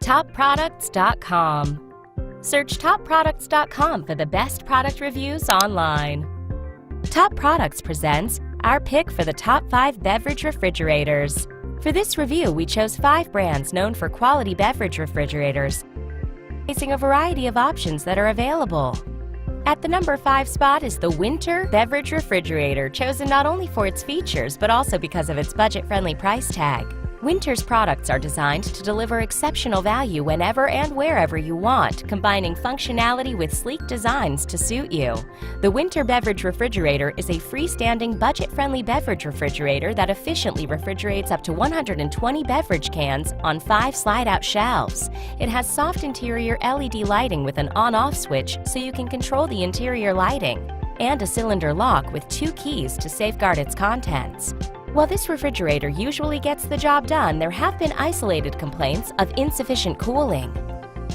TopProducts.com. Search TopProducts.com for the best product reviews online. Top Products presents our pick for the top 5 beverage refrigerators. For this review, we chose 5 brands known for quality beverage refrigerators, facing a variety of options that are available. At the number 5 spot is the Winter Beverage Refrigerator, chosen not only for its features but also because of its budget-friendly price tag. Winter's products are designed to deliver exceptional value whenever and wherever you want, combining functionality with sleek designs to suit you. The Winter Beverage Refrigerator is a freestanding, budget-friendly beverage refrigerator that efficiently refrigerates up to 120 beverage cans on 5 slide-out shelves. It has soft interior LED lighting with an on-off switch so you can control the interior lighting, and a cylinder lock with 2 keys to safeguard its contents. While this refrigerator usually gets the job done, there have been isolated complaints of insufficient cooling.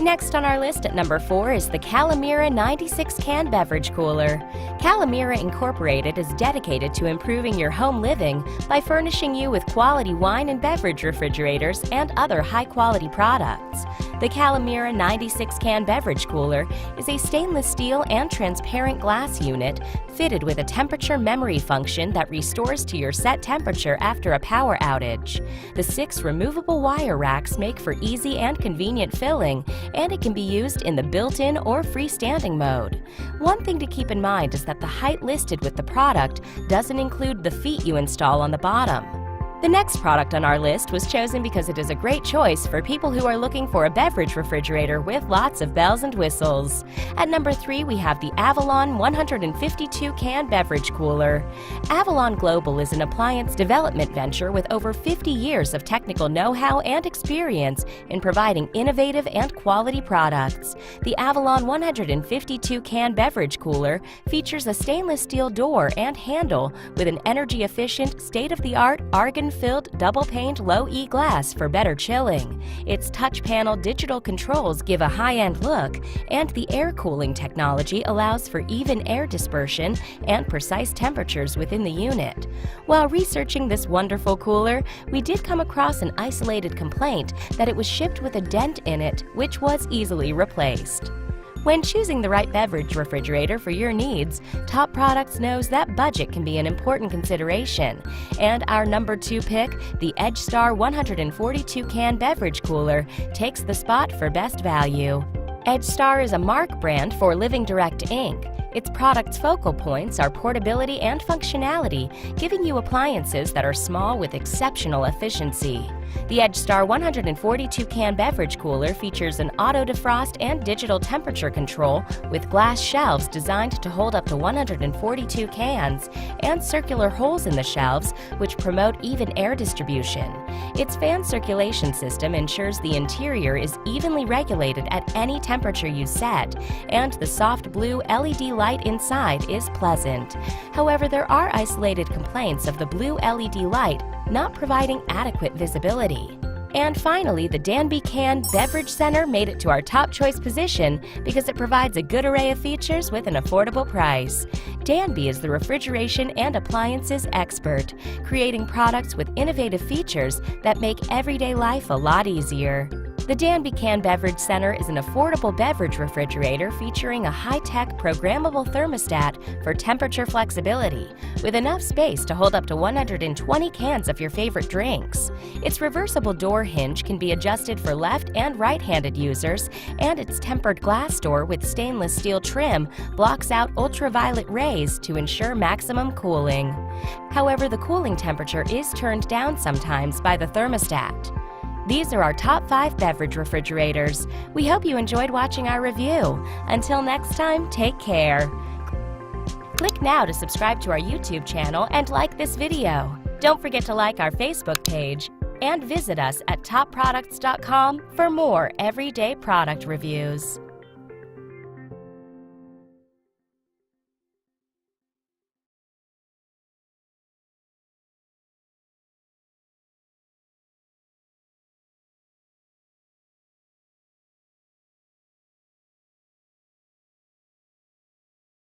Next on our list at number 4 is the Kalimera 96-can beverage cooler. Kalimera Incorporated is dedicated to improving your home living by furnishing you with quality wine and beverage refrigerators and other high-quality products. The Kalimera 96-can beverage cooler is a stainless steel and transparent glass unit fitted with a temperature memory function that restores to your set temperature after a power outage. The 6 removable wire racks make for easy and convenient filling, and it can be used in the built-in or freestanding mode. One thing to keep in mind is that the height listed with the product doesn't include the feet you install on the bottom. The next product on our list was chosen because it is a great choice for people who are looking for a beverage refrigerator with lots of bells and whistles. At number 3, we have the Avalon 152-can beverage cooler. Avalon Global is an appliance development venture with over 50 years of technical know-how and experience in providing innovative and quality products. The Avalon 152-can beverage cooler features a stainless steel door and handle with an energy-efficient, state-of-the-art argon-filled double-paned low-E glass for better chilling. Its touch panel digital controls give a high-end look, and the air cooling technology allows for even air dispersion and precise temperatures within the unit. While researching this wonderful cooler, we did come across an isolated complaint that it was shipped with a dent in it, which was easily replaced. When choosing the right beverage refrigerator for your needs, Top Products knows that budget can be an important consideration. And our number 2 pick, the Edgestar 142-can beverage cooler, takes the spot for best value. Edgestar is a mark brand for Living Direct Inc. Its product's focal points are portability and functionality, giving you appliances that are small with exceptional efficiency. The Edgestar 142-can beverage cooler features an auto defrost and digital temperature control with glass shelves designed to hold up to 142 cans and circular holes in the shelves which promote even air distribution. Its fan circulation system ensures the interior is evenly regulated at any temperature you set, and the soft blue LED light inside is pleasant. However, there are isolated complaints of the blue LED light not providing adequate visibility. And finally, the Danby Can Beverage Center made it to our top choice position because it provides a good array of features with an affordable price. Danby is the refrigeration and appliances expert, creating products with innovative features that make everyday life a lot easier. The Danby Can Beverage Center is an affordable beverage refrigerator featuring a high-tech programmable thermostat for temperature flexibility, with enough space to hold up to 120 cans of your favorite drinks. Its reversible door hinge can be adjusted for left and right-handed users, and its tempered glass door with stainless steel trim blocks out ultraviolet rays to ensure maximum cooling. However, the cooling temperature is turned down sometimes by the thermostat. These are our top 5 beverage refrigerators. We hope you enjoyed watching our review. Until next time, take care. Click now to subscribe to our YouTube channel and like this video. Don't forget to like our Facebook page and visit us at TopProducts.com for more everyday product reviews.